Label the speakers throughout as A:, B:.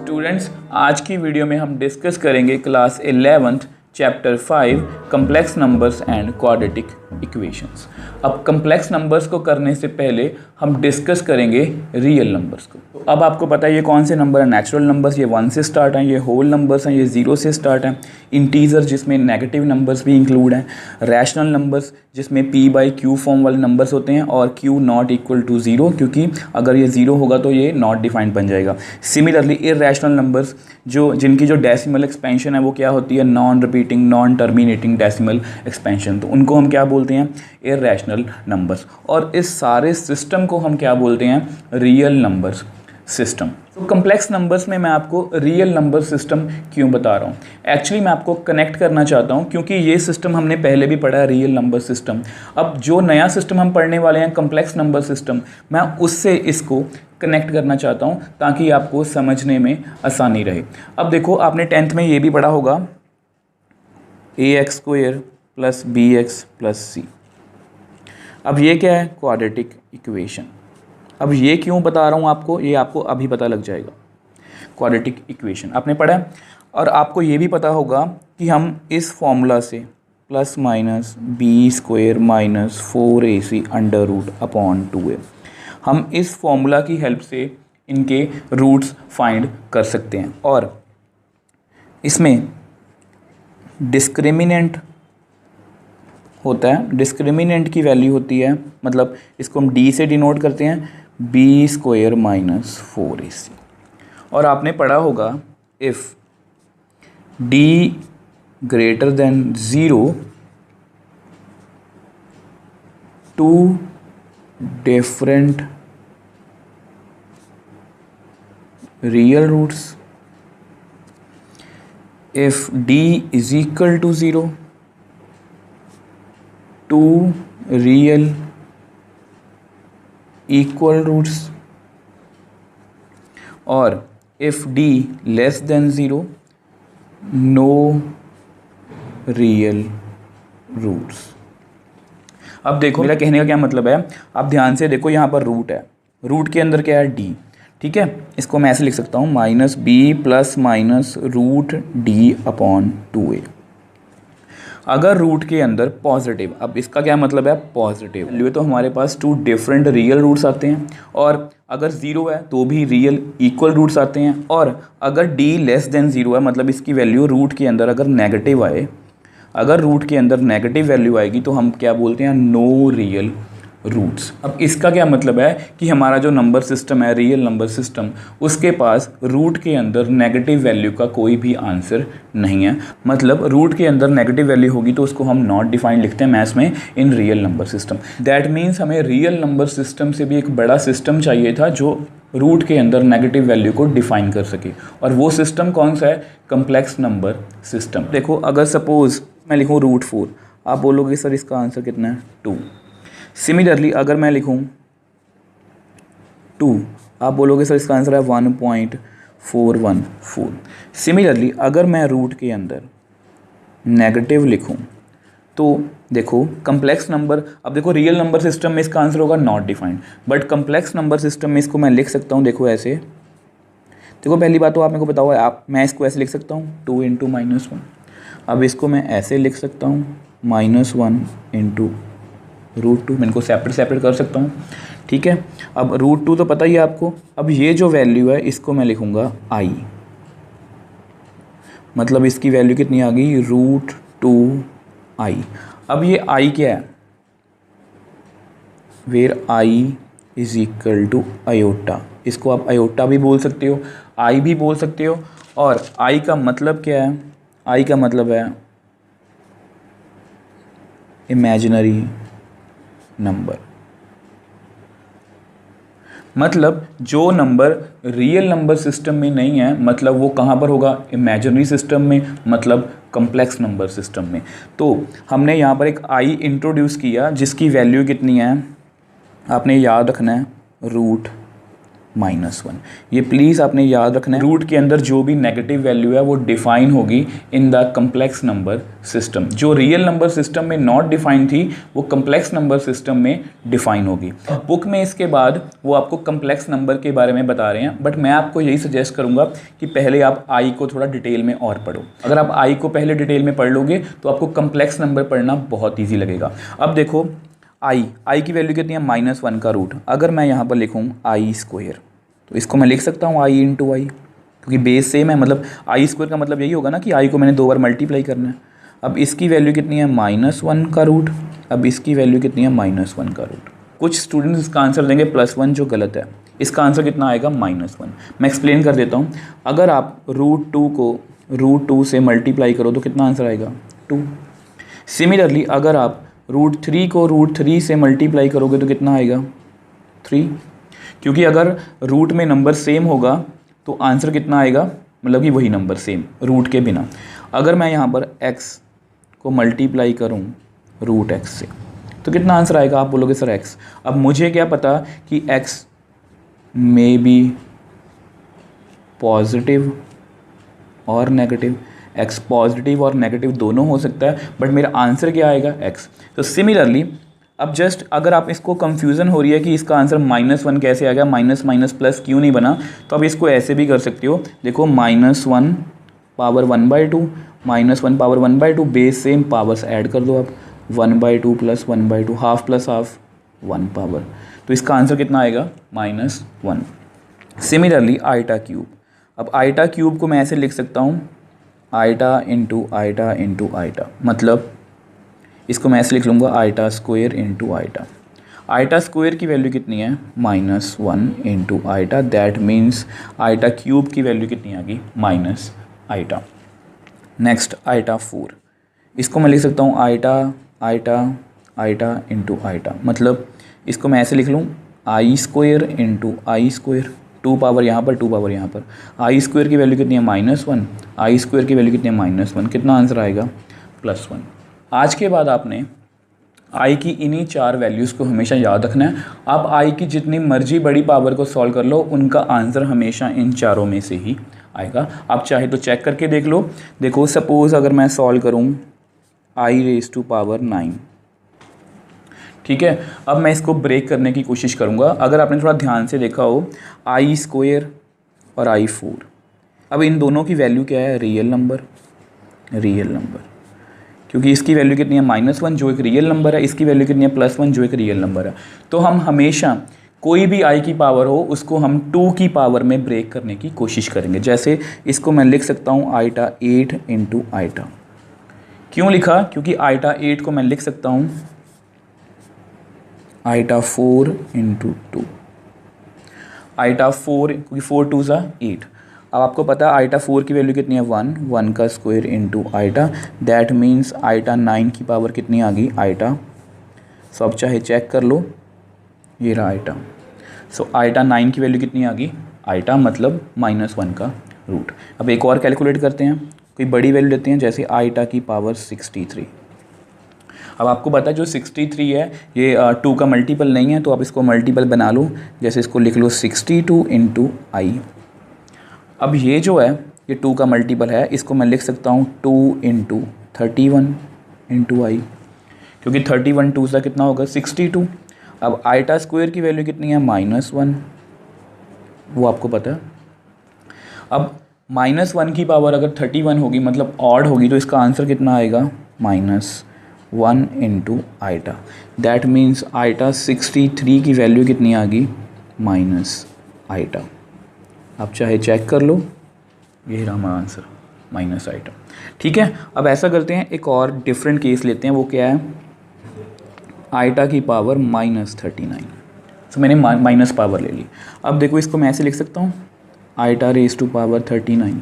A: Students, आज की video में हम डिस्कस करेंगे class 11th chapter 5 complex numbers and quadratic equations. अब कम्प्लेक्स नंबर्स को करने से पहले हम डिस्कस करेंगे रियल नंबर्स को। तो अब आपको पता है ये कौन से नंबर है। नेचुरल नंबर्स ये 1 से स्टार्ट हैं, ये होल नंबर्स हैं ये 0 से स्टार्ट हैं, इंटीजर जिसमें नेगेटिव नंबर्स भी इंक्लूड हैं, रैशनल नंबर्स जिसमें p/q फॉर्म वाले नंबर्स होते हैं और q नॉट इक्वल टू 0, क्योंकि अगर ये 0 होगा तो ये नॉट डिफाइंड बन जाएगा। सिमिलरली इररेशनल नंबर्स जिनकी जो डेसिमल एक्सपेंशन है वो क्या होती है, non repeating non terminating decimal expansion, तो उनको हम क्या बोलते हैं, इररेशनल नंबर्स। और इस सारे सिस्टम को हम क्या बोलते हैं, रियल नंबर्स सिस्टम। तो कम्प्लेक्स नंबर्स में मैं आपको रियल नंबर सिस्टम क्यों बता रहा हूँ, एक्चुअली मैं आपको कनेक्ट करना चाहता हूँ क्योंकि ये सिस्टम हमने पहले भी पढ़ा है, रियल नंबर सिस्टम। अब जो नया सिस्टम हम पढ़ने वाले हैं कम्प्लेक्स नंबर सिस्टम, मैं उससे इसको कनेक्ट करना चाहता हूँ ताकि आपको समझने में आसानी रहे। अब देखो, आपने 10th में ये भी पढ़ा होगा ax² + bx + c। अब ये क्या है, क्वाड्रेटिक इक्वेशन। अब ये क्यों बता रहा हूँ आपको, ये आपको अभी पता लग जाएगा। क्वाड्रेटिक इक्वेशन आपने पढ़ा है और आपको ये भी पता होगा कि हम इस फॉर्मूला से ±b² - 4ac √2a, हम इस फॉर्मूला की हेल्प से इनके रूट्स फाइंड कर सकते हैं। और इसमें डिस्क्रिमिनेंट होता है, डिस्क्रिमिनेंट की वैल्यू होती है, मतलब इसको हम d से डिनोट करते हैं, b² - 4ac। और आपने पढ़ा होगा if d > 0 two different real roots, if d = 0 two real equal roots, और if d < 0 no real roots. अब देखो मेरा कहने का क्या मतलब है, आप ध्यान से देखो, यहाँ पर रूट है, रूट के अंदर क्या है, d, ठीक है। इसको मैं ऐसे लिख सकता हूँ -b ± √d/2a। अगर रूट के अंदर पॉजिटिव, अब इसका क्या मतलब है, पॉजिटिव वैल्यू है तो हमारे पास 2 डिफरेंट रियल रूट्स आते हैं, और अगर 0 है तो भी रियल इक्वल रूट्स आते हैं। और अगर d < 0 है, मतलब इसकी वैल्यू रूट के अंदर अगर नेगेटिव आए, अगर रूट के अंदर नेगेटिव वैल्यू आएगी तो हम क्या बोलते हैं, नो रियल रूट्स। अब इसका क्या मतलब है कि हमारा जो नंबर सिस्टम है, रियल नंबर सिस्टम, उसके पास रूट के अंदर नेगेटिव वैल्यू का कोई भी आंसर नहीं है। मतलब रूट के अंदर नेगेटिव वैल्यू होगी तो उसको हम नॉट डिफाइंड लिखते हैं मैथ्स में in real number system. That means हमें रियल नंबर सिस्टम से भी एक बड़ा सिस्टम चाहिए था जो रूट के अंदर नेगेटिव वैल्यू को डिफाइन कर सके, और वो सिस्टम कौन सा है, कम्प्लेक्स नंबर सिस्टम। देखो, अगर सपोज मैं लिखूँ √4, आप बोलोगे सर इसका आंसर कितना है, 2। सिमिलरली अगर मैं लिखूँ 2, आप बोलोगे सर इसका आंसर है 1.414। सिमिलरली अगर मैं रूट के अंदर नेगेटिव लिखूँ तो देखो कम्प्लेक्स नंबर, अब देखो रियल नंबर सिस्टम में इसका आंसर होगा not defined, but complex number system में इसको मैं लिख सकता हूँ, देखो ऐसे। देखो पहली बात तो आप मेरे को बताओ, मैं इसको ऐसे लिख सकता हूँ 2 × -1। अब इसको मैं ऐसे लिख सकता हूँ -1 × √2, मैं इनको सेपरेट कर सकता हूँ, ठीक है। अब √2 तो पता ही है आपको। अब ये जो वैल्यू है इसको मैं लिखूँगा i, मतलब इसकी वैल्यू कितनी आ गई, √2i। अब ये i क्या है, वेयर i = आयोटा, इसको आप आयोटा भी बोल सकते हो, i भी बोल सकते हो। और i का मतलब क्या है, i का मतलब है इमेजिनरी नंबर, मतलब जो नंबर रियल नंबर सिस्टम में नहीं है, मतलब वो कहाँ पर होगा, इमेजिनरी सिस्टम में, मतलब कम्प्लेक्स नंबर सिस्टम में। तो हमने यहाँ पर एक i इंट्रोड्यूस किया जिसकी वैल्यू कितनी है, आपने याद रखना है, -1। ये प्लीज़ आपने याद रखना है। रूट के अंदर जो भी नेगेटिव वैल्यू है वो डिफाइन होगी in the complex number system. जो रियल नंबर सिस्टम में नॉट डिफाइन थी वो कम्प्लेक्स नंबर सिस्टम में डिफाइन होगी। बुक में इसके बाद वो आपको कम्प्लेक्स नंबर के बारे में बता रहे हैं, बट मैं आपको यही सजेस्ट करूँगा कि पहले आप आई को थोड़ा डिटेल में और पढ़ो। अगर आप आई को पहले डिटेल में पढ़ लोगे तो आपको कम्प्लेक्स नंबर पढ़ना बहुत ईजी लगेगा। अब देखो आई की वैल्यू कितनी है, -1 का रूट। अगर मैं यहाँ पर लिखूँ i², तो इसको मैं लिख सकता हूँ i इंटू आई, क्योंकि बेस सेम है। मतलब i² का मतलब यही होगा ना कि i को मैंने 2 बार मल्टीप्लाई करना है। अब इसकी वैल्यू कितनी है, -1 का रूट। अब इसकी वैल्यू कितनी है, -1 का रूट। कुछ स्टूडेंट्स इसका आंसर देंगे +1, जो गलत है। इसका आंसर कितना आएगा, -1। मैं एक्सप्लेन कर देता हूँ। अगर आप √2 को √2 से मल्टीप्लाई करो तो कितना आंसर आएगा, 2। सिमिलरली अगर आप √3 को √3 से मल्टीप्लाई करोगे तो कितना आएगा, 3। क्योंकि अगर रूट में नंबर सेम होगा तो आंसर कितना आएगा, मतलब कि वही नंबर सेम रूट के बिना। अगर मैं यहाँ पर x को मल्टीप्लाई करूँ √x से तो कितना आंसर आएगा, आप बोलोगे सर x। अब मुझे क्या पता कि x में बी पॉजिटिव और नेगेटिव, x पॉजिटिव और नेगेटिव दोनों हो सकता है, बट मेरा आंसर क्या आएगा, x। तो सिमिलरली अब जस्ट अगर आप इसको कंफ्यूजन हो रही है कि इसका आंसर -1 कैसे आ गया, माइनस माइनस प्लस क्यों नहीं बना, तो आप इसको ऐसे भी कर सकते हो। देखो -1 power 1/2 -1 power 1/2, base same, powers add कर दो आप, 1/2 + 1/2, हाफ प्लस हाफ 1 पावर। तो इसका आंसर कितना आएगा, -1। Similarly i²। अब i³ को मैं ऐसे लिख सकता हूँ i इंटू i, मतलब इसको मैं ऐसे लिख लूँगा i² इंटू i² की वैल्यू कितनी है, -1 into i। That means i³ की वैल्यू कितनी आ गई, -i। नेक्स्ट i4, इसको मैं लिख सकता हूँ i इंटू i, मतलब इसको मैं ऐसे लिख लूँ i² इंटू i², 2 पावर यहाँ पर 2 पावर यहाँ पर। i² की वैल्यू कितनी है, -1, i² की वैल्यू कितनी है, -1। कितना आंसर आएगा, +1। आज के बाद आपने i की इन्हीं 4 वैल्यूज़ को हमेशा याद रखना है। आप i की जितनी मर्जी बड़ी पावर को सॉल्व कर लो, उनका आंसर हमेशा इन चारों में से ही आएगा। आप चाहे तो चेक करके देख लो। देखो सपोज़ अगर मैं सॉल्व करूं i⁻⁹, ठीक है। अब मैं इसको ब्रेक करने की कोशिश करूंगा। अगर आपने थोड़ा ध्यान से देखा हो, i² और i4, अब इन दोनों की वैल्यू क्या है, रियल नंबर, क्योंकि इसकी वैल्यू कितनी है, -1 जो एक रियल नंबर है, इसकी वैल्यू कितनी है, +1 जो एक रियल नंबर है। तो हम हमेशा कोई भी i की पावर हो उसको हम 2 की पावर में ब्रेक करने की कोशिश करेंगे। जैसे इसको मैं लिख सकता हूँ i8 इंटू i। क्यों लिखा, क्योंकि i8 को मैं लिख सकता हूँ i4 इंटू 2, i4 क्योंकि 4 2 ज़ा 8। अब आपको पता है i4 की वैल्यू कितनी है, 1 का square into i। That means i9 की पावर कितनी आ गई, i। सो अब चाहे चेक कर लो, ये रहा i। सो i9 की वैल्यू कितनी आ गई, i, मतलब -1 का रूट। अब एक और कैलकुलेट करते हैं, कोई बड़ी वैल्यू लेते हैं, जैसे i की पावर 63। अब आपको पता है जो 63 है ये 2 का मल्टीपल नहीं है, तो आप इसको मल्टीपल बना लो। जैसे इसको लिख लो 62 इंटू i। अब ये जो है ये 2 का मल्टीपल है, इसको मैं लिख सकता हूँ 2 इंटू 31 इंटू i, क्योंकि 31 2 सा कितना होगा, 62। अब i² की वैल्यू कितनी है, -1, वो आपको पता है। अब -1 की पावर अगर 31 होगी, मतलब ऑड होगी, तो इसका आंसर कितना आएगा, -1 into i। That means i 63 की वैल्यू कितनी आ गई, -i। आप चाहे चेक कर लो, यही रहा हमारा आंसर, -i। ठीक है। अब ऐसा करते हैं, एक और डिफरेंट केस लेते हैं। वो क्या है, i की पावर -39। तो मैंने माइनस पावर ले ली। अब देखो इसको मैं ऐसे लिख सकता हूँ i⁻39।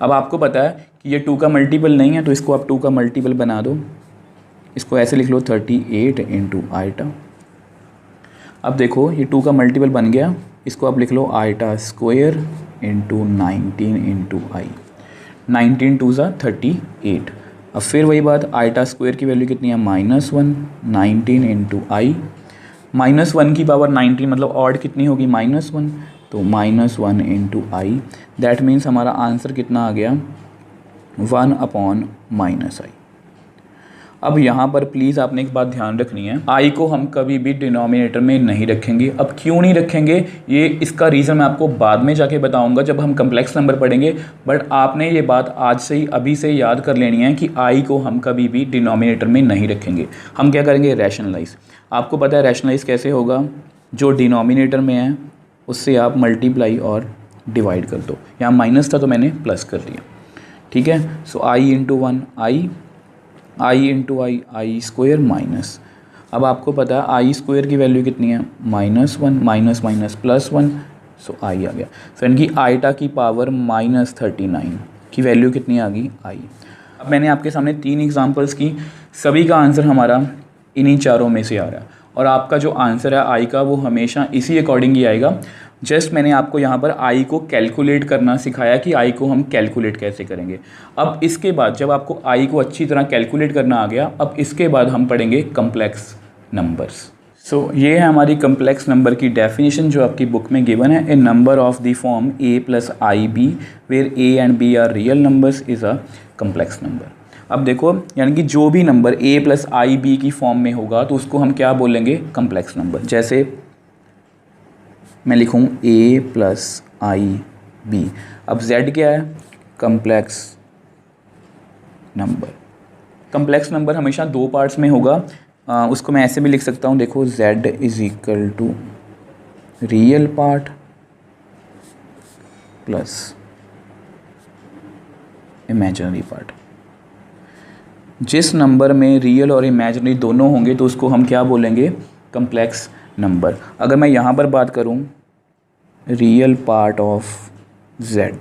A: अब आपको पता है कि ये 2 का मल्टीपल नहीं है, तो इसको आप 2 का मल्टीपल बना दो। इसको ऐसे लिख लो 38 इंटू i। अब देखो ये 2 का मल्टीपल बन गया, इसको आप लिख लो i² इंटू 19 इंटू i। 19 2 ज़ा 38। अब फिर वही बात, i² की वैल्यू कितनी है, -1, 19 इंटू i। -1 की पावर 19 मतलब ऑड कितनी होगी -1, तो -1 इंटू आई, दैट मीन्स हमारा आंसर कितना आ गया 1/-i। अब यहाँ पर प्लीज़ आपने एक बात ध्यान रखनी है, आई को हम कभी भी डिनोमिनेटर में नहीं रखेंगे। अब क्यों नहीं रखेंगे, ये इसका रीज़न मैं आपको बाद में जाके बताऊंगा जब हम कम्प्लेक्स नंबर पढ़ेंगे, बट आपने ये बात आज से ही अभी से याद कर लेनी है कि आई को हम कभी भी डिनोमिनेटर में नहीं रखेंगे। हम क्या करेंगे, रैशनलाइज। आपको पता है रैशनलाइज कैसे होगा, जो डिनोमिनेटर में है उससे आप मल्टीप्लाई और डिवाइड कर दो। यहाँ माइनस था तो मैंने प्लस कर दिया, ठीक है। सो आई इंटू 1 आई इंटू आई स्क्वायर माइनस। अब आपको पता है आई स्क्वायर की वैल्यू कितनी है, -1 माइनस माइनस +1, सो आई आ गया। सो इनकी आइटा की पावर -39 की वैल्यू कितनी आ गई, आई। अब मैंने आपके सामने 3 एग्जांपल्स की, सभी का आंसर हमारा इन्हीं चारों में से आ रहा है, और आपका जो आंसर है आई का वो हमेशा इसी अकॉर्डिंग ही आएगा। जस्ट मैंने आपको यहाँ पर आई को कैलकुलेट करना सिखाया कि आई को हम कैलकुलेट कैसे करेंगे। अब इसके बाद जब आपको आई को अच्छी तरह कैलकुलेट करना आ गया, अब इसके बाद हम पढ़ेंगे कम्प्लेक्स नंबर्स। सो ये है हमारी कम्प्लेक्स नंबर की डेफिनेशन जो आपकी बुक में गिवन है। A number of the form a + ib where a and b are real numbers is a complex number. अब देखो, यानी कि जो भी नंबर a + ib की फॉर्म में होगा तो उसको हम क्या बोलेंगे, कम्प्लेक्स नंबर। जैसे मैं लिखूँ a + ib, अब z क्या है, कम्प्लेक्स नंबर। कम्प्लेक्स नंबर हमेशा 2 पार्ट्स में होगा, उसको मैं ऐसे भी लिख सकता हूँ, देखो z = real part plus imaginary part. जिस नंबर में रियल और इमेजिनरी दोनों होंगे तो उसको हम क्या बोलेंगे, कम्प्लेक्स नंबर। अगर मैं यहाँ पर बात करूँ रियल पार्ट ऑफ z,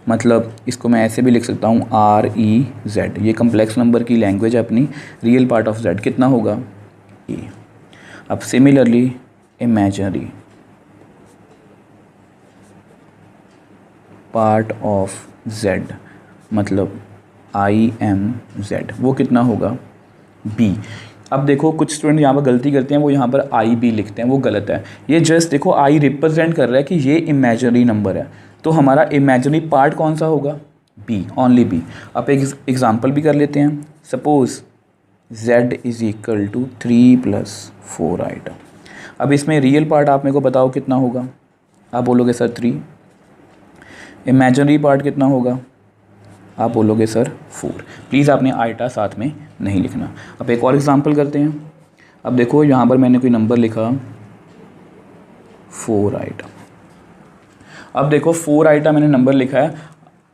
A: मतलब इसको मैं ऐसे भी लिख सकता हूँ REZ, ये कम्प्लेक्स नंबर की लैंग्वेज है अपनी। रियल पार्ट ऑफ z कितना होगा, a। अब similarly imaginary part of z, मतलब IMZ, वो कितना होगा, b। अब देखो कुछ स्टूडेंट यहाँ पर गलती करते हैं, वो यहाँ पर IB लिखते हैं, वो गलत है। ये जस्ट देखो I रिप्रेजेंट कर रहा है कि ये इमेजिनरी नंबर है, तो हमारा इमेजिनरी पार्ट कौन सा होगा, B, ओनली B। अब एक एग्जांपल भी कर लेते हैं। Suppose Z = 3 + 4 item. अब इसमें रियल पार्ट आप मेरे को बताओ कितना होगा, आप बोलोगे सर 3। इमेजिनरी पार्ट कितना होगा, आप बोलोगे सर 4। प्लीज़ आपने आइटा साथ में नहीं लिखना। अब एक और एग्जांपल करते हैं। अब देखो यहाँ पर मैंने कोई नंबर लिखा 4 आइटा। अब देखो 4 आइटा मैंने नंबर लिखा है,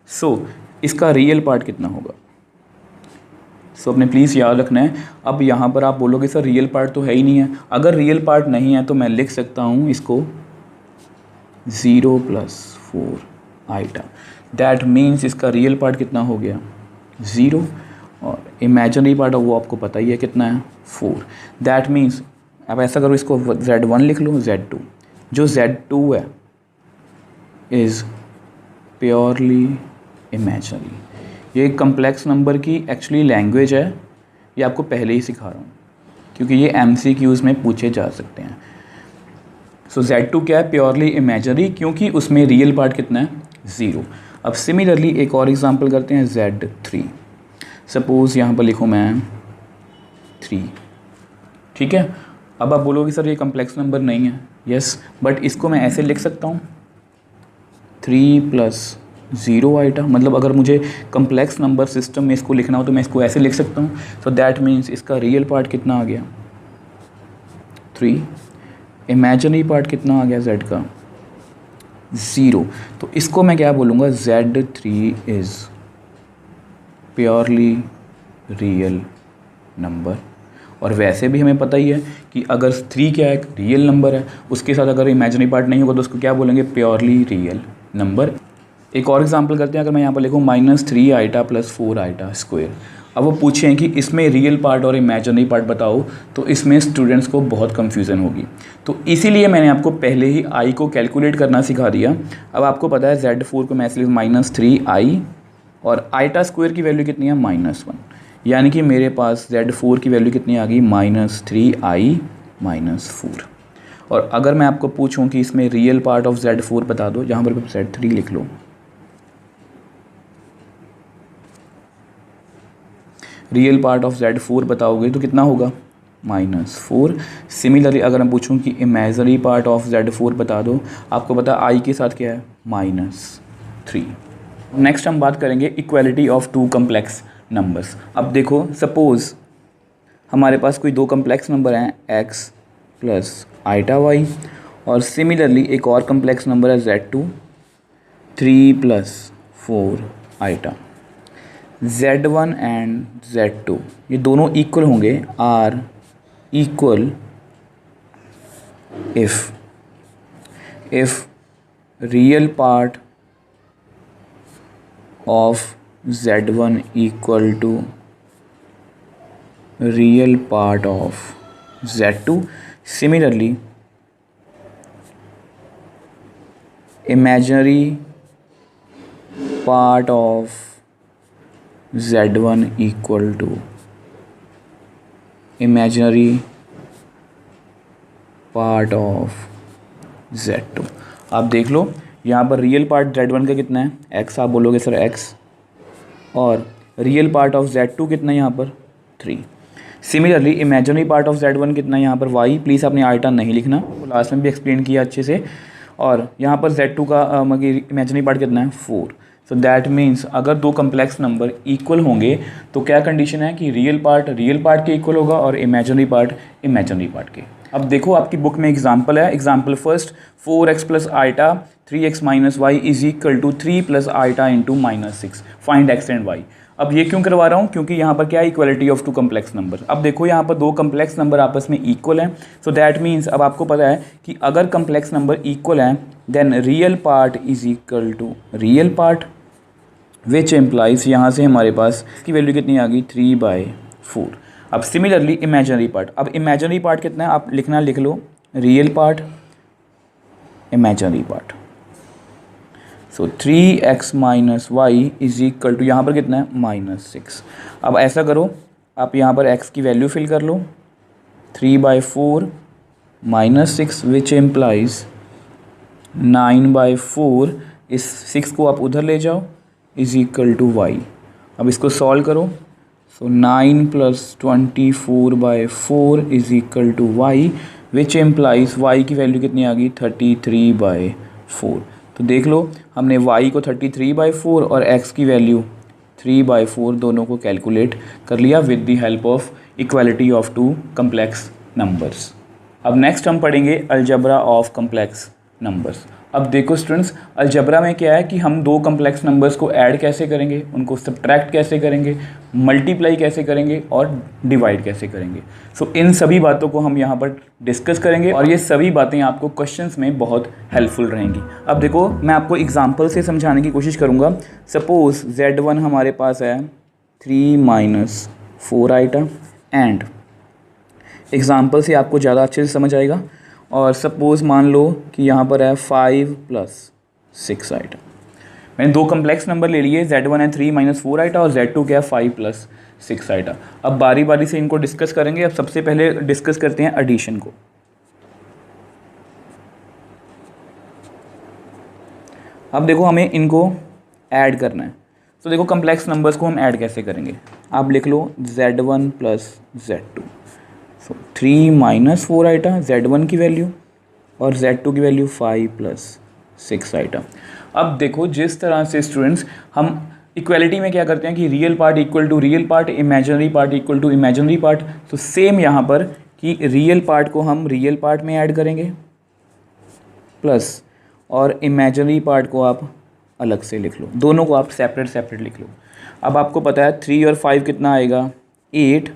A: सो इसका रियल पार्ट कितना होगा। सो अपने प्लीज़ याद रखना है। अब यहाँ पर आप बोलोगे सर रियल पार्ट तो है ही नहीं है। अगर रियल पार्ट नहीं है तो मैं लिख सकता हूँ इसको 0 + 4 आइटा। दैट मीन्स इसका रियल पार्ट कितना हो गया, 0, और इमेजिनरी पार्ट वो आपको पता ही है कितना है, 4। दैट मीन्स अब ऐसा करो, इसको Z1 लिख लो, Z2। जो Z2 है इज़ प्योरली इमेजिनरी। ये कम्प्लेक्स नंबर की एक्चुअली लैंग्वेज है, ये आपको पहले ही सिखा रहा हूँ क्योंकि ये MCQs में पूछे जा सकते हैं। सो Z2 क्या है, प्योरली इमेजिनरी, क्योंकि उसमें रियल पार्ट कितना है, 0। अब सिमिलरली एक और एग्जांपल करते हैं, Z3। सपोज़ यहाँ पर लिखूँ मैं 3, ठीक है। अब आप बोलोगे सर ये कम्प्लेक्स नंबर नहीं है, यस, बट इसको मैं ऐसे लिख सकता हूँ 3 + 0 आइटा। मतलब अगर मुझे कम्प्लेक्स नंबर सिस्टम में इसको लिखना हो तो मैं इसको ऐसे लिख सकता हूँ। सो दैट मीन्स इसका रियल पार्ट कितना आ गया, 3। इमेजिनरी पार्ट कितना आ गया Z का, 0। तो इसको मैं क्या बोलूँगा, Z3 is purely real number. और वैसे भी हमें पता ही है कि अगर 3 क्या है, रियल नंबर है, उसके साथ अगर इमेजिनरी पार्ट नहीं होगा तो उसको क्या बोलेंगे, प्योरली रियल नंबर। एक और एग्जांपल करते हैं। अगर मैं यहाँ पर लिखूँ -3 आइटा + 4 आइटा स्क्वायर। अब वो पूछें कि इसमें रियल पार्ट और इमेजिनरी पार्ट बताओ, तो इसमें स्टूडेंट्स को बहुत कंफ्यूजन होगी। तो इसीलिए मैंने आपको पहले ही आई को कैलकुलेट करना सिखा दिया। अब आपको पता है Z4 को मैं ऐसे -3i, और आइटा स्क्वायर की वैल्यू कितनी है, -1। यानी कि मेरे पास Z4 की वैल्यू कितनी आ गई, -3i -4। और अगर मैं आपको पूछूं कि इसमें रियल पार्ट ऑफ Z4 बता दो, यहाँ पर Z3 लिख लो, रियल पार्ट ऑफ Z4 बताओगे तो कितना होगा, -4। सिमिलरली अगर मैं पूछूं कि इमेजिनरी पार्ट ऑफ Z4 बता दो, आपको पता I के साथ क्या है, -3। नेक्स्ट हम बात करेंगे equality of two complex numbers. अब देखो सपोज़ हमारे पास कोई दो कम्प्लेक्स नंबर हैं x प्लस आइटा y, और सिमिलरली एक और कम्प्लेक्स नंबर है Z2 3 + 4 iota. Z1 and Z2 ये दोनों इक्वल होंगे, are equal if real part of Z1 equal to real part of Z2। Similarly imaginary part of Z1 equal to imaginary part of Z2। आप देख लो यहाँ पर real part Z1 का कितना है, x, आप बोलोगे सर x, और रियल पार्ट ऑफ Z2 कितना है यहाँ पर 3। Similarly imaginary part of Z1 कितना है यहाँ पर y, प्लीज़ आपने आइटा नहीं लिखना, लास्ट में भी एक्सप्लेन किया अच्छे से। और यहाँ पर Z2 का इमेजिनरी पार्ट कितना है 4। सो दैट मीन्स अगर दो कम्प्लेक्स नंबर इक्वल होंगे तो क्या कंडीशन है कि रियल पार्ट के इक्वल होगा और इमेजिनरी पार्ट के। अब देखो आपकी बुक में एग्जाम्पल है, example first 4x + iota 3x - y = 3 + iota × -6, find x and y। अब ये क्यों करवा रहा हूँ, क्योंकि यहाँ पर क्या है, equality of two complex number. अब देखो यहाँ पर दो कम्प्लेक्स नंबर आपस में इक्वल हैं, सो दैट मीन्स अब आपको पता है कि अगर कम्प्लेक्स नंबर इक्वल हैं then real part is equal to real part, which implies यहाँ से हमारे पास इसकी वैल्यू कितनी आ गई 3/4। अब सिमिलरली इमेजिनरी पार्ट, अब इमेजिनरी पार्ट कितना है, आप लिखना लिख लो, रियल पार्ट इमेजिनरी पार्ट। सो 3x - y = यहाँ पर कितना है -6। अब ऐसा करो, आप यहाँ पर x की वैल्यू फिल कर लो, 3/4 - 6 विच एम्प्लाइज 9/4, इस 6 को आप उधर ले जाओ = y। अब इसको सॉल्व करो, सो 9 + 24/4 = y, विच एम्प्लाइज y की वैल्यू कितनी आ गई 33/4। तो देख लो हमने y को 33/4 और x की वैल्यू 3/4 दोनों को कैलकुलेट कर लिया with the help of equality of two complex numbers. अब नेक्स्ट हम पढ़ेंगे अलजबरा ऑफ कम्प्लेक्स नंबर्स। अब देखो स्टूडेंट्स, अलजबरा में क्या है कि हम दो कम्प्लेक्स नंबर्स को ऐड कैसे करेंगे, उनको सब्ट्रैक्ट कैसे करेंगे, मल्टीप्लाई कैसे करेंगे और डिवाइड कैसे करेंगे। सो इन सभी बातों को हम यहाँ पर डिस्कस करेंगे और ये सभी बातें आपको क्वेश्चंस में बहुत हेल्पफुल रहेंगी। अब देखो मैं आपको एग्जांपल से समझाने की कोशिश करूँगा। सपोज़ Z1 हमारे पास है 3 - 4 आइटा, एंड एग्जांपल से आपको ज़्यादा अच्छे से समझ आएगा। और सपोज़ मान लो कि यहाँ पर है 5 + 6 आइटा। मैंने दो कम्प्लेक्स नंबर ले लिए, Z1 है 3 - 4 आइटा और Z2 क्या है 5 + 6 आइटा। अब बारी बारी से इनको डिस्कस करेंगे। अब सबसे पहले डिस्कस करते हैं एडिशन को। अब देखो हमें इनको ऐड करना है, तो देखो कम्प्लेक्स नंबर्स को हम ऐड कैसे करेंगे। आप लिख लो Z1 + Z2। सो 3 - 4 आइटा Z1 की वैल्यू और Z2 की वैल्यू 5 + 6 आइटा। अब देखो जिस तरह से स्टूडेंट्स हम इक्वलिटी में क्या करते हैं कि real part equal to real part, imaginary part equal to imaginary part, तो सेम यहाँ पर कि रियल पार्ट को हम रियल पार्ट में ऐड करेंगे प्लस, और इमेजिनरी पार्ट को आप अलग से लिख लो, दोनों को आप सेपरेट सेपरेट लिख लो। अब आपको पता है 3 और 5 कितना आएगा 8,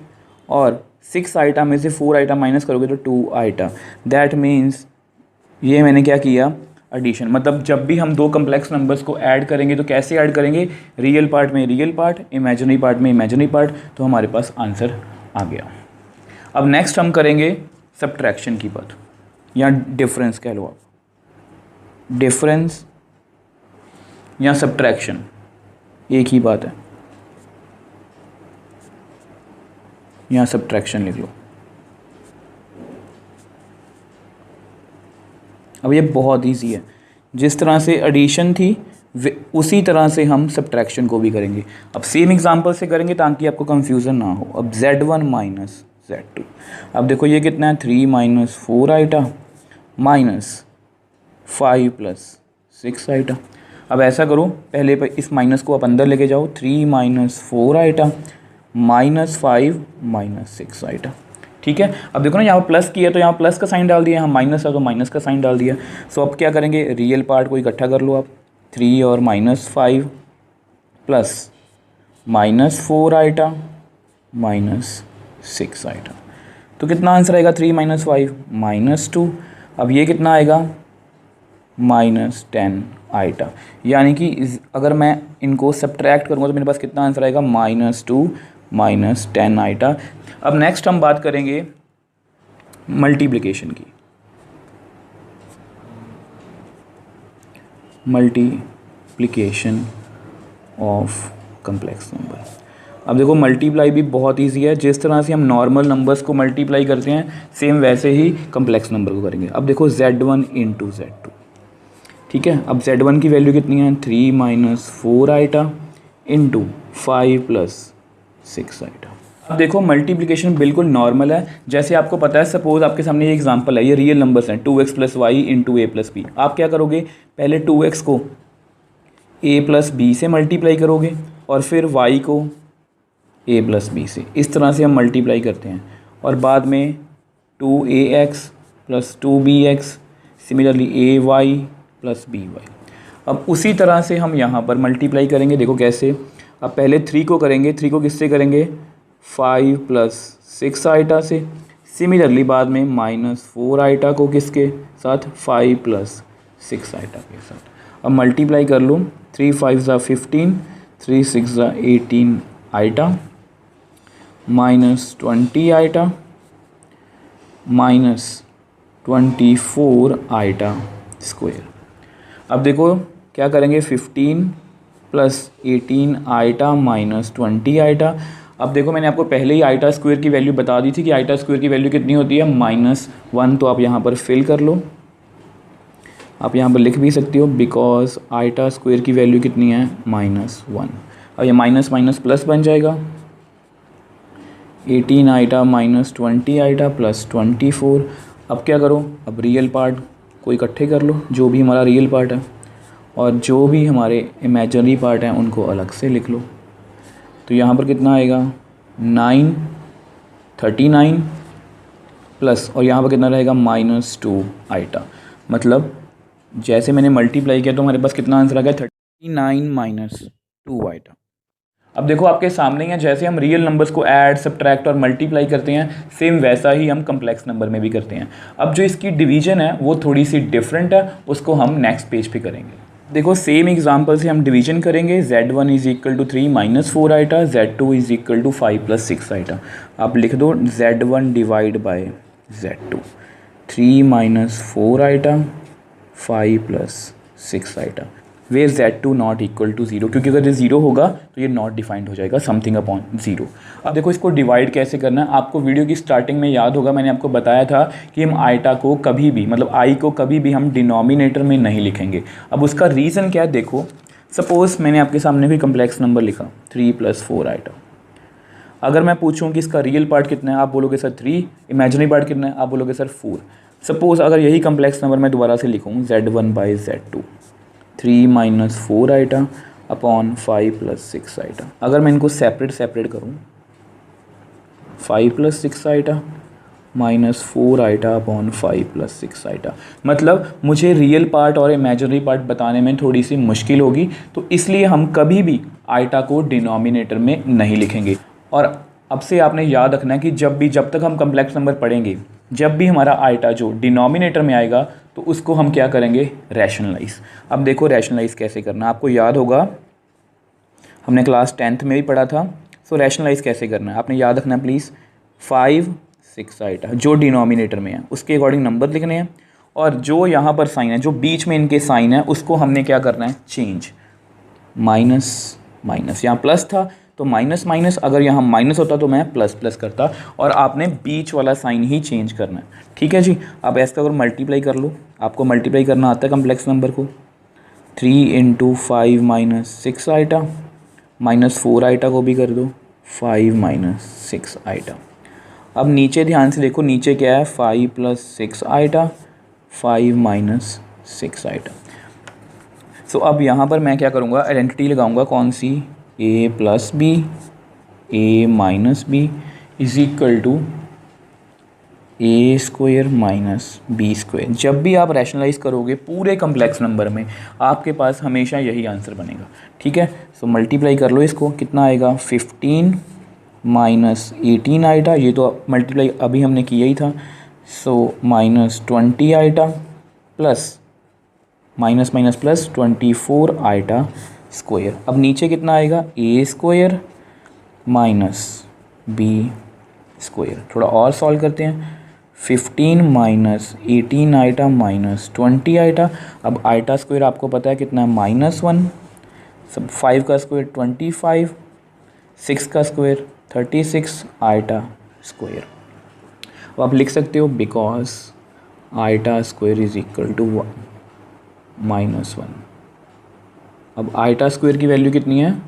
A: और 6 आइटा में से 4 आइटा माइनस करोगे तो 2 आइटा। दैट मीन्स ये मैंने क्या किया, एडिशन। मतलब जब भी हम दो कम्प्लेक्स नंबर्स को ऐड करेंगे तो कैसे ऐड करेंगे, रियल पार्ट में रियल पार्ट, इमेजिनरी पार्ट में इमेजिनरी पार्ट, तो हमारे पास आंसर आ गया। अब नेक्स्ट हम करेंगे सब्ट्रैक्शन की बात, या डिफरेंस कह लो आप, डिफरेंस या सब्ट्रैक्शन एक ही बात है, यहाँ सब्ट्रैक्शन लिख लो। अब ये बहुत ईजी है, जिस तरह से एडिशन थी उसी तरह से हम सब्ट्रैक्शन को भी करेंगे। अब सेम एग्जांपल से करेंगे ताकि आपको कंफ्यूजन ना हो। अब z1 माइनस z2, अब देखो ये कितना है 3 minus 4 iota minus 5 plus 6 iota. अब ऐसा करो, पहले इस माइनस को आप अंदर लेके जाओ, 3 minus 4 iota minus 5 minus 6 iota. ठीक है, अब देखो ना यहाँ प्लस किया तो यहाँ प्लस का साइन डाल दिया, यहाँ माइनस है तो माइनस का साइन डाल दिया। सो अब क्या करेंगे, रियल पार्ट को इकट्ठा कर लो आप, 3 और minus 5 plus minus 4 iota minus 6 iota. तो कितना आंसर आएगा, 3 माइनस 5 माइनस 2। अब ये कितना आएगा, माइनस 10 आइटा। यानी कि अगर मैं इनको सब्ट्रैक्ट करूँगा तो मेरे पास कितना आंसर आएगा, माइनस 2 माइनस 10 आइटा। अब नेक्स्ट हम बात करेंगे मल्टीप्लिकेशन की। Multiplication of complex number. अब देखो मल्टीप्लाई भी बहुत इजी है, जिस तरह से हम नॉर्मल नंबर्स को मल्टीप्लाई करते हैं सेम वैसे ही कम्प्लेक्स नंबर को करेंगे। अब देखो z1 इंटू z2, ठीक है। अब z1 की वैल्यू कितनी है, 3 minus 4 iota into 5 plus 6 iota. अब देखो मल्टीप्लिकेशन बिल्कुल नॉर्मल है, जैसे आपको पता है, सपोज आपके सामने ये एग्जांपल है, ये रियल नंबर्स हैं, 2x प्लस वाई इंटू ए प्लस बी। आप क्या करोगे, पहले 2x को a प्लस बी से मल्टीप्लाई करोगे और फिर y को a प्लस बी से। इस तरह से हम मल्टीप्लाई करते हैं और बाद में 2ax plus 2bx, similarly ay plus by। अब उसी तरह से हम यहाँ पर मल्टीप्लाई करेंगे। देखो कैसे, अब पहले 3 को करेंगे, 3 को किससे करेंगे, 5 प्लस 6 आइटा से। सिमिलरली बाद में माइनस 4 आइटा को किसके साथ, 5 प्लस 6 आइटा के साथ। अब मल्टीप्लाई कर लो, 3 5 ज़ा 15, 3 6 ज़ा 18 iota minus 20 iota minus 24 iota square. अब देखो क्या करेंगे, 15 प्लस 18 आइटा माइनस 20 आइटा। अब देखो मैंने आपको पहले ही आइटा स्क्वायर की वैल्यू बता दी थी कि आइटा स्क्वायर की वैल्यू कितनी होती है, -1। तो आप यहाँ पर फिल कर लो, आप यहाँ पर लिख भी सकते हो, बिकॉज आइटा स्क्वायर की वैल्यू कितनी है, -1। अब ये माइनस माइनस प्लस बन जाएगा, 18 आइटा माइनस 20 आइटा प्लस 24। अब क्या करो, अब रियल पार्ट को इकट्ठे कर लो, जो भी हमारा रियल पार्ट है, और जो भी हमारे इमेजिनरी पार्ट हैं उनको अलग से लिख लो। तो यहाँ पर कितना आएगा, 39 प्लस, और यहाँ पर कितना रहेगा, -2 आइटा। मतलब जैसे मैंने मल्टीप्लाई किया तो हमारे पास कितना आंसर आ गया, 39 माइनस 2 आइटा। अब देखो आपके सामने ही है, जैसे हम रियल नंबर्स को ऐड सब्ट्रैक्ट और मल्टीप्लाई करते हैं सेम वैसा ही हम कम्प्लेक्स नंबर में भी करते हैं। अब जो इसकी डिवीजन है वो थोड़ी सी डिफरेंट है, उसको हम नेक्स्ट पेज पे करेंगे। देखो सेम एग्जांपल से हम डिवीजन करेंगे, z1 is equal to 3 minus 4 iota, z2 is equal to 5 plus 6 iota. आप लिख दो z1 divide by z2, 3 minus 4 iota 5 plus 6 iota, where z2 not equal to 0, क्योंकि अगर ये 0 होगा तो ये नॉट डिफाइंड हो जाएगा, समथिंग अपॉन 0। अब देखो इसको डिवाइड कैसे करना है, आपको वीडियो की स्टार्टिंग में याद होगा मैंने आपको बताया था कि हम आइटा को कभी भी, मतलब आई को कभी भी हम डिनोमिनेटर में नहीं लिखेंगे। अब उसका रीज़न क्या है, देखो सपोज़ मैंने आपके सामने कोई कम्प्लेक्स नंबर लिखा 3 प्लस 4 आइटा। अगर मैं पूछूँ कि इसका रियल पार्ट कितना है, आप बोलोगे सर 3, इमेजिनरी पार्ट कितना है, आप बोलोगे सर 4। सपोज़ अगर यही कम्प्लेक्स नंबर मैं दोबारा से लिखूँ z1 by z2, 3 minus 4 iota upon 5 plus 6 iota. अगर मैं इनको सेपरेट करूँ, 5 plus 6 iota minus 4 iota upon 5 plus 6 iota, मतलब मुझे रियल पार्ट और इमेजिनरी पार्ट बताने में थोड़ी सी मुश्किल होगी, तो इसलिए हम कभी भी आइटा को डिनोमिनेटर में नहीं लिखेंगे। और अब से आपने याद रखना है कि जब तक हम कम्प्लेक्स नंबर पढ़ेंगे, जब भी हमारा आइटा जो डिनोमिनेटर में आएगा तो उसको हम क्या करेंगे, रैशनलाइज। अब देखो रैशनलाइज कैसे करना, आपको याद होगा हमने क्लास 10th में भी पढ़ा था। सो रैशनलाइज कैसे करना है आपने याद रखना प्लीज़, 5 6 आइटा जो डिनोमिनेटर में है उसके अकॉर्डिंग नंबर लिखने हैं, और जो यहाँ पर साइन है, जो बीच में इनके साइन है, उसको हमने क्या करना है, चेंज। माइनस माइनस, यहाँ प्लस था तो माइनस माइनस, अगर यहाँ माइनस होता तो मैं प्लस प्लस करता, और आपने बीच वाला साइन ही चेंज करना है। ठीक है जी। अब ऐसा अगर मल्टीप्लाई कर लो, आपको मल्टीप्लाई करना आता है कम्प्लेक्स नंबर को। 3 into 5 minus 6 iota, minus 4 iota को भी कर दो 5 माइनस 6 आइटा। अब नीचे ध्यान से देखो, नीचे क्या है 5 plus 6 iota, 5 minus 6 iota. So अब यहाँ पर मैं क्या करूँगा, आइडेंटिटी लगाऊंगा कौन सी, a plus B, A minus B is equal to A square minus B square. जब भी आप रैशनलाइज करोगे पूरे कम्प्लेक्स नंबर में, आपके पास हमेशा यही आंसर बनेगा। ठीक है। सो मल्टीप्लाई कर लो इसको, कितना आएगा 15 माइनस 18 आइटा, ये तो मल्टीप्लाई अभी हमने किया ही था। So minus 20 iota plus minus minus plus 24 iota square. अब नीचे कितना आएगा, A square minus B square. थोड़ा और सॉल्व करते हैं। 15 माइनस 18 आइटा माइनस 20 आइटा। अब आइटा स्क्वायर आपको पता है कितना है, -1। सब 5 का स्क्वायर 25, 6 का स्क्वायर 36 आइटा स्क्वायर। अब आप लिख सकते हो because iota square is equal to -1। अब आइटा स्क्वायर की वैल्यू कितनी है,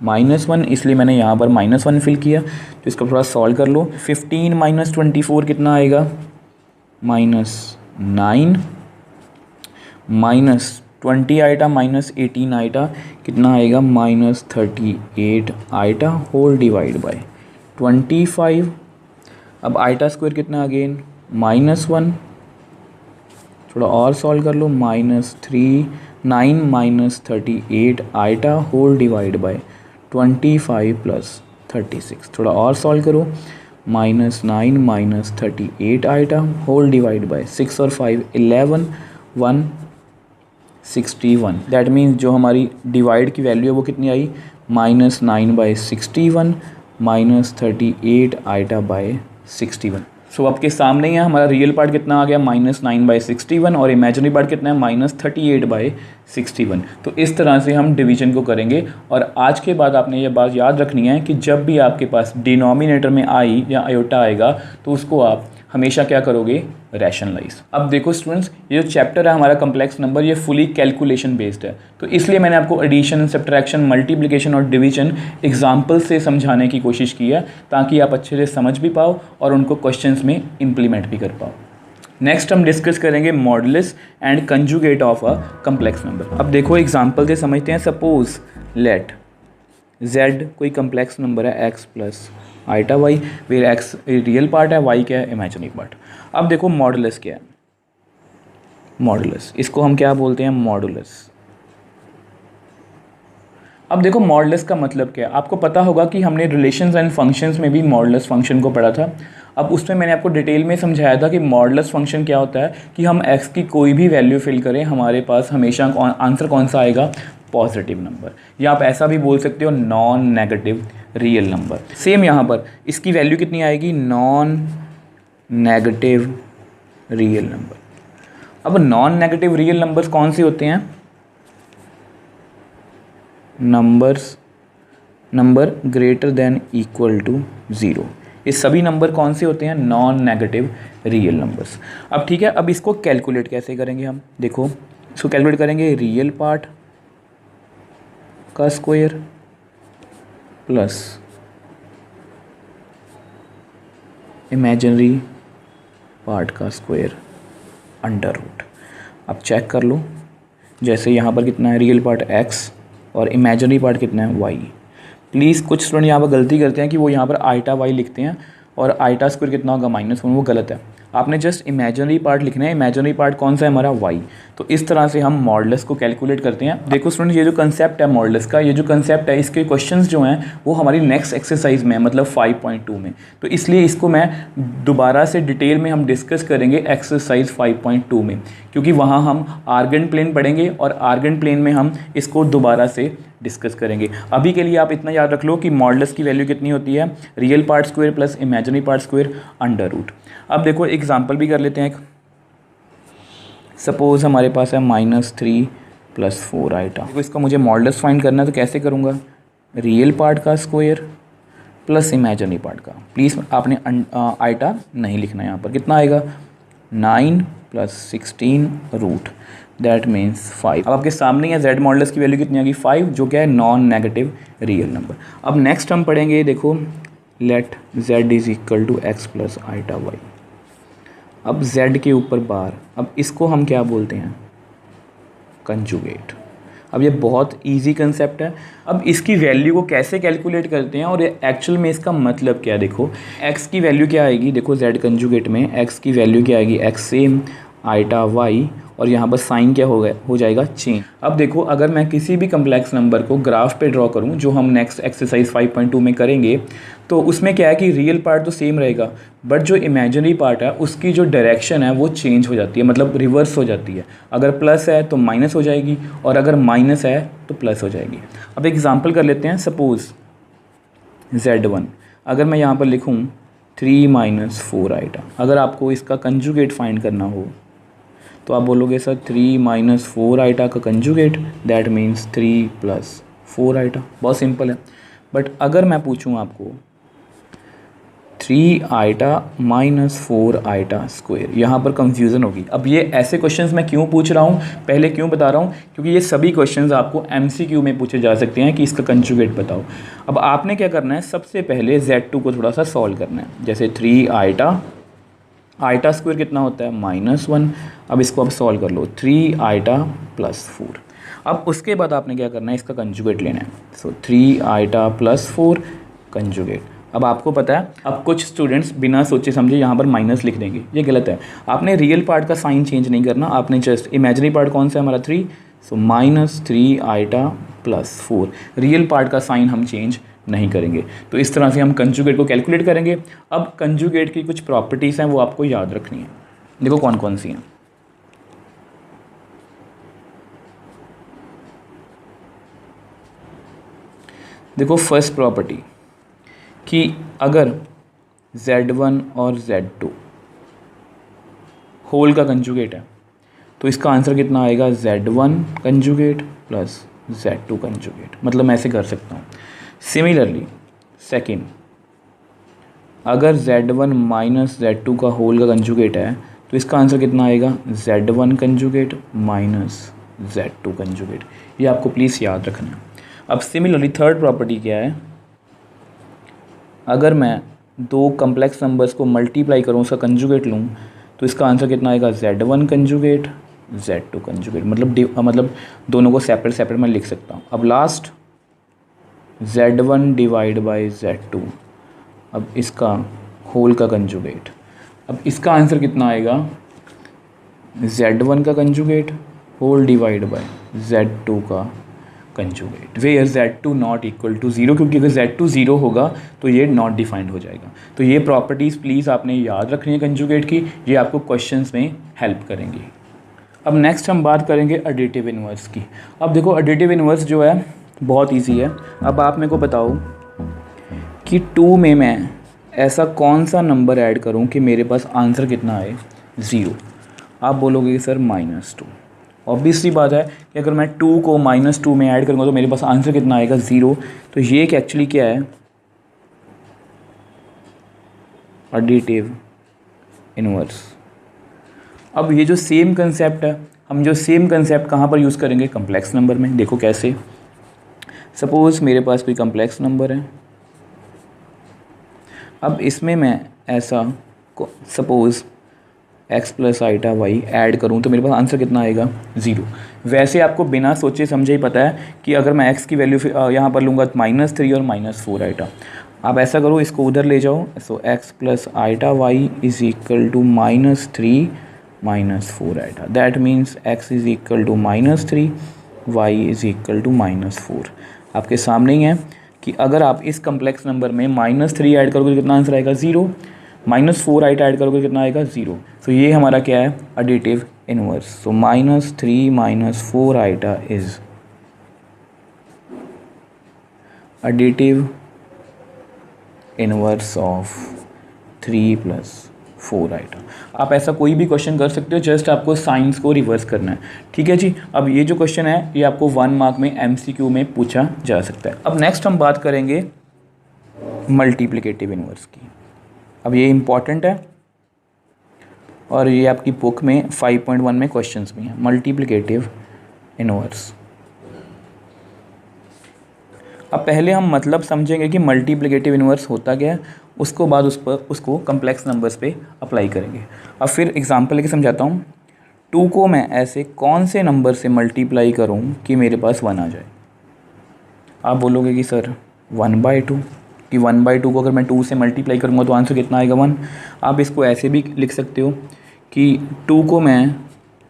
A: -1, इसलिए मैंने यहाँ पर -1 फिल किया। तो इसका थोड़ा सॉल्व कर लो। 15 माइनस 24 कितना आएगा, -9, माइनस 20 आइटा माइनस 18 आइटा कितना आएगा, -38 आइटा होल डिवाइड बाय 25। अब आइटा स्क्वायर कितना अगेन, -1, थोड़ा और सॉल्व कर लो, -9 minus 38 iota whole divide by 25 plus 36। थोड़ा और सॉल्व करो, -9 minus 38 iota whole divide by 6 और 5 11, 161। दैट मीन्स जो हमारी डिवाइड की वैल्यू है वो कितनी आई, -9 बाई 61 माइनस 38 आइटा बाय 61। सो आपके सामने ही है हमारा रियल पार्ट कितना आ गया, -9 बाई 61, और इमेजिनरी पार्ट कितना है, -38 बाई 61। तो इस तरह से हम डिवीजन को करेंगे। और आज के बाद आपने ये बात याद रखनी है कि जब भी आपके पास डिनोमिनेटर में आई या आयोटा आएगा तो उसको आप हमेशा क्या करोगे, रैशनलाइज। अब देखो स्टूडेंट्स, ये जो चैप्टर है हमारा कम्प्लेक्स नंबर, ये फुली कैलकुलेशन बेस्ड है। तो इसलिए मैंने आपको एडिशन, सब्ट्रैक्शन, मल्टीप्लिकेशन और डिवीजन एग्जाम्पल से समझाने की कोशिश की है, ताकि आप अच्छे से समझ भी पाओ और उनको क्वेश्चंस में इम्प्लीमेंट भी कर पाओ। नेक्स्ट हम डिस्कस करेंगे modulus and conjugate of a complex number. अब देखो एग्जाम्पल से समझते हैं। सपोज लेट z कोई कम्प्लेक्स नंबर है x plus iota y, where x real part है, y क्या है, इमेजिनरी पार्ट। अब देखो मॉडुलस क्या है, मॉडुलस, इसको हम क्या बोलते हैं, मॉडुलस। अब देखो मॉडुलस का मतलब क्या है, आपको पता होगा कि हमने रिलेशंस एंड फंक्शंस में भी मॉडुलस फंक्शन को पढ़ा था। अब उसमें मैंने आपको डिटेल में समझाया था कि मॉडुलस फंक्शन क्या होता है, कि हम x की कोई भी वैल्यू फिल करें, हमारे पास हमेशा आंसर कौन सा आएगा, पॉजिटिव नंबर, या आप ऐसा भी बोल सकते हो non negative real number. Same यहाँ पर इसकी वैल्यू कितनी आएगी, नॉन नेगेटिव रियल नंबर। अब नॉन नेगेटिव रियल नंबर्स कौन से होते हैं, number greater than equal to 0। ये सभी नंबर कौन से होते हैं, नॉन नेगेटिव रियल नंबर्स। अब ठीक है, अब इसको कैलकुलेट कैसे करेंगे हम, देखो इसको कैलकुलेट करेंगे, रियल पार्ट का स्क्वायर प्लस इमेजिनरी पार्ट का स्क्वायर अंडर रूट। अब चेक कर लो, जैसे यहाँ पर कितना है, रियल पार्ट x और इमेजिनरी पार्ट कितना है, y। प्लीज़ कुछ स्टूडेंट यहाँ पर गलती करते हैं कि वो यहाँ पर आइटा y लिखते हैं और आइटा स्क्वायर कितना होगा, -1, वो गलत है। आपने जस्ट इमेजिनरी पार्ट लिखना है। इमेजिनरी पार्ट कौन सा है, हमारा y। तो इस तरह से हम मॉडुलस को कैलकुलेट करते हैं। देखो स्टूडेंट, ये जो कंसेप्ट है मॉडुलस का, ये जो कंसेप्ट है, इसके क्वेश्चंस जो हैं वो हमारी नेक्स्ट एक्सरसाइज में है, मतलब 5.2 में। तो इसलिए इसको मैं दोबारा से डिटेल में हम डिस्कस करेंगे एक्सरसाइज 5.2 में, क्योंकि वहाँ हम आर्गन प्लेन पढ़ेंगे और आर्गन प्लेन में हम इसको दोबारा से डिस्कस करेंगे। अभी के लिए आप इतना याद रख लो कि मॉडुलस की वैल्यू कितनी होती है, real part square plus imaginary part square under root. अब देखो एग्जांपल भी कर लेते हैं एक। सपोज हमारे पास है -3 + 4 आइटा। देखो इसका मुझे मॉडुलस फाइंड करना है, तो कैसे करूँगा, रियल पार्ट का स्क्वायर प्लस इमेजिनरी पार्ट का। प्लीज़ आपने आइटा नहीं लिखना है यहाँ पर। कितना आएगा 9 + 16 रूट, दैट मीन्स 5। अब आपके सामने है जेड मॉडुलस की वैल्यू कितनी आ गई 5, जो क्या है नॉन नेगेटिव रियल नंबर। अब नेक्स्ट हम पढ़ेंगे, देखो लेट z = x + i/y। अब z के ऊपर बार, अब इसको हम क्या बोलते हैं कंजुगेट। अब ये बहुत इजी कंसेप्ट है। अब इसकी वैल्यू को कैसे कैलकुलेट करते हैं और एक्चुअल में इसका मतलब क्या है, देखो x की वैल्यू क्या आएगी, देखो z कंजुगेट में x की वैल्यू क्या आएगी x सेम आइटा y, और यहाँ पर साइन क्या हो जाएगा चेंज। अब देखो अगर मैं किसी भी कम्प्लेक्स नंबर को ग्राफ पे ड्रॉ करूँ, जो हम नेक्स्ट एक्सरसाइज 5.2 में करेंगे, तो उसमें क्या है कि रियल पार्ट तो सेम रहेगा, बट जो इमेजिनरी पार्ट है उसकी जो डायरेक्शन है वो चेंज हो जाती है, मतलब रिवर्स हो जाती है। अगर प्लस है तो माइनस हो जाएगी, और अगर माइनस है तो प्लस हो जाएगी। अब एग्जांपल कर लेते हैं, सपोज़ z1, अगर मैं यहाँ पर लिखूँ 3 - 4 आइटा, अगर आपको इसका कंजुगेट फाइंड करना हो तो आप बोलोगे सर 3 - 4 आइटा का कंजुगेट, दैट मीन्स 3 + 4 आइटा। बहुत सिंपल है। बट अगर मैं पूछूं आपको 3 आइटा - 4 आइटा स्क्वायर, यहाँ पर कंफ्यूजन होगी। अब ये ऐसे क्वेश्चंस मैं क्यों पूछ रहा हूँ, पहले क्यों बता रहा हूँ, क्योंकि ये सभी क्वेश्चंस आपको MCQ में पूछे जा सकते हैं कि इसका कंजुगेट बताओ। अब आपने क्या करना है, सबसे पहले Z2 को थोड़ा सा सॉल्व करना है। जैसे 3 आइटा स्क्वायर कितना होता है -1। अब इसको आप सॉल्व कर लो, 3 आइटा + 4। अब उसके बाद आपने क्या करना है, इसका कंजुगेट लेना है। सो 3 आइटा + 4 कंजुगेट। अब आपको पता है, अब कुछ स्टूडेंट्स बिना सोचे समझे यहाँ पर माइनस लिख देंगे, ये गलत है। आपने रियल पार्ट का साइन चेंज नहीं करना, आपने जस्ट इमेजिनरी पार्ट कौन सा है हमारा 3, सो -3 आइटा + 4। रियल पार्ट का साइन हम चेंज नहीं करेंगे। तो इस तरह से हम कंजुगेट को कैलकुलेट करेंगे। अब कंजुगेट की कुछ प्रॉपर्टीज़ हैं वो आपको याद रखनी है। देखो कौन कौन सी हैं। देखो फर्स्ट प्रॉपर्टी कि अगर Z1 और Z2 होल का कंजुगेट है तो इसका आंसर कितना आएगा Z1 कंजुगेट + Z2 कंजुगेट। मतलब मैं ऐसे कर सकता हूँ। सिमिलरली सेकेंड, अगर Z1 - Z2 का होल का कंजुगेट है तो इसका आंसर कितना आएगा Z1 कंजुगेट - Z2 कंजुगेट। ये आपको प्लीज़ याद रखना है। अब सिमिलरली थर्ड प्रॉपर्टी क्या है, अगर मैं दो कम्प्लेक्स नंबर्स को मल्टीप्लाई करूँ, उसका कंजुगेट लूँ, तो इसका आंसर कितना आएगा Z1 कंजुगेट Z2 कंजुगेट। मतलब दोनों को सेपरेट मैं लिख सकता हूँ। अब लास्ट Z1 / Z2, अब इसका होल का कंजुगेट। अब इसका आंसर कितना आएगा Z1 का कंजुगेट होल / Z2 का conjugate, where Z2 not equal to 0, क्योंकि अगर Z2 0 होगा तो ये नॉट डिफाइंड हो जाएगा। तो ये प्रॉपर्टीज़ प्लीज़ आपने याद रखनी है कंजुगेट की, ये आपको क्वेश्चंस में हेल्प करेंगी। अब नेक्स्ट हम बात करेंगे एडिटिव इन्वर्स की। अब देखो एडिटिव इन्वर्स जो है बहुत इजी है। अब आप मेरे को बताओ कि 2 में मैं ऐसा कौन सा नंबर ऐड करूं कि मेरे पास आंसर कितना आए 0। आप बोलोगे कि सर -2। ऑब्वियसली बात है कि अगर मैं 2 को -2 में ऐड करूँगा तो मेरे पास आंसर कितना आएगा 0। तो ये एक्चुअली क्या है एडिटिव इन्वर्स। अब ये जो सेम कंसेप्ट है, हम जो सेम कंसेप्ट कहाँ पर यूज़ करेंगे, कम्प्लेक्स नंबर में। देखो कैसे, सपोज़ मेरे पास कोई कम्प्लेक्स नंबर है। अब इसमें मैं ऐसा suppose x + iota y add करूँ तो मेरे पास आंसर कितना आएगा 0। वैसे आपको बिना सोचे समझे ही पता है कि अगर मैं x की वैल्यू यहाँ पर लूँगा तो -3 और -4 आइटा। आप ऐसा करो, इसको उधर ले जाओ। So x + iota y = -3 -4 iota, that means x = -3 y = -4। आपके सामने ही है कि अगर आप इस कम्प्लेक्स नंबर में -3 ऐड करोगे तो कितना आंसर आएगा 0, -4 आइटा ऐड करोगे कितना आएगा 0। तो ये हमारा क्या है additive inverse. So -3 - 4 iota is additive inverse of 3 + 4 iota. आप ऐसा कोई भी क्वेश्चन कर सकते हो, जस्ट आपको साइंस को रिवर्स करना है। ठीक है जी। अब ये जो क्वेश्चन है ये आपको 1 मार्क में MCQ में पूछा जा सकता है। अब नेक्स्ट हम बात करेंगे मल्टीप्लिकेटिव इन्वर्स की। अब ये इम्पॉर्टेंट है और ये आपकी बुक में 5.1 में क्वेश्चंस भी हैं, मल्टीप्लिकेटिव इन्वर्स। अब पहले हम मतलब समझेंगे कि मल्टीप्लिकेटिव इन्वर्स होता क्या है, उसको बाद उसको कम्प्लेक्स नंबर्स पे अप्लाई करेंगे। अब फिर एग्जांपल लेके समझाता हूँ। 2 को मैं ऐसे कौन से नंबर से मल्टीप्लाई करूँ कि मेरे पास 1 आ जाए। आप बोलोगे कि सर 1/2, कि 1/2 को अगर मैं 2 से मल्टीप्लाई करूँगा तो आंसर कितना आएगा 1। आप इसको ऐसे भी लिख सकते हो कि 2 को मैं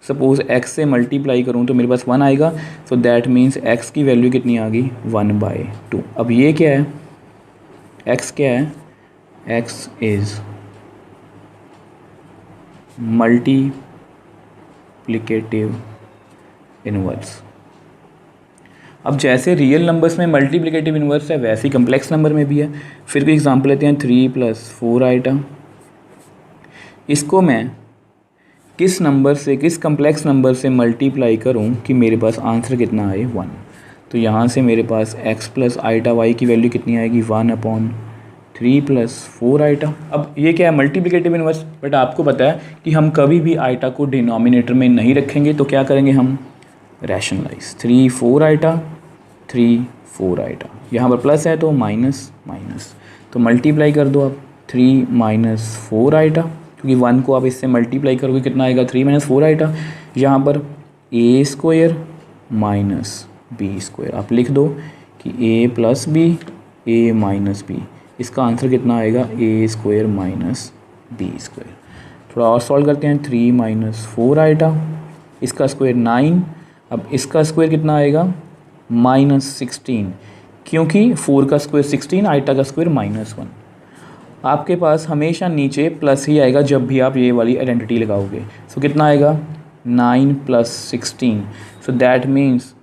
A: सपोज़ x से मल्टीप्लाई करूँ तो मेरे पास 1 आएगा। सो दैट मीन्स x की वैल्यू कितनी आ गई 1/2। अब ये क्या है, x क्या है, x इज़ मल्टीप्लिकेटिव इन्वर्स। अब जैसे रियल नंबर्स में मल्टीप्लिकेटिव इन्वर्स है वैसे ही कम्प्लेक्स नंबर में भी है। फिर कोई एग्जांपल लेते हैं 3 + 4 आइटा। इसको मैं किस नंबर से, किस कम्प्लेक्स नंबर से मल्टीप्लाई करूं कि मेरे पास आंसर कितना आए 1। तो यहाँ से मेरे पास x + आइटा y की वैल्यू कितनी आएगी 1/3 + 4 आइटा। अब ये क्या है, मल्टीप्लिकेटिव इन्वर्स। बट आपको पता है कि हम कभी भी आइटा को डिनोमिनेटर में नहीं रखेंगे, तो क्या करेंगे हम, रैशनलाइज। 3 4 आइटा, 3 4 आइटा, यहाँ पर प्लस है तो माइनस माइनस, तो मल्टीप्लाई कर दो आप 3 - 4 आइटा, क्योंकि 1 को आप इससे मल्टीप्लाई करोगे कितना आएगा 3 - 4 आइटा। यहाँ पर a² - b², आप लिख दो कि a + b, a - b, इसका आंसर कितना आएगा a² - b²। थोड़ा और सॉल्व करते हैं। 3 - 4 आइटा, इसका स्क्वायर 9, अब इसका स्क्वायर कितना आएगा -16, क्योंकि 4 का स्क्वायर 16, आइटा का स्क्वायर -1। आपके पास हमेशा नीचे प्लस ही आएगा जब भी आप ये वाली आइडेंटिटी लगाओगे। सो कितना आएगा 9 + 16। सो दैट मीन्स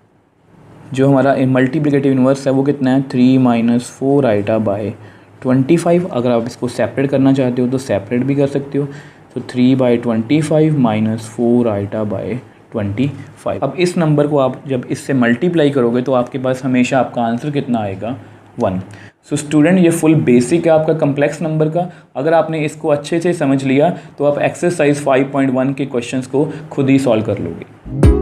A: जो हमारा मल्टीप्लिकेटिव इन्वर्स है वो कितना है 3 - 4 आइटा बाय 25। अगर आप इसको सेपरेट करना चाहते हो तो सेपरेट भी कर सकते हो। तो 3/25 - 4 आइटा बाय 25। अब इस नंबर को आप जब इससे मल्टीप्लाई करोगे तो आपके पास हमेशा आपका आंसर कितना आएगा 1। सो स्टूडेंट, ये फुल बेसिक है आपका कम्प्लेक्स नंबर का। अगर आपने इसको अच्छे से समझ लिया तो आप एक्सरसाइज 5.1 के क्वेश्चंस को खुद ही सॉल्व कर लोगे।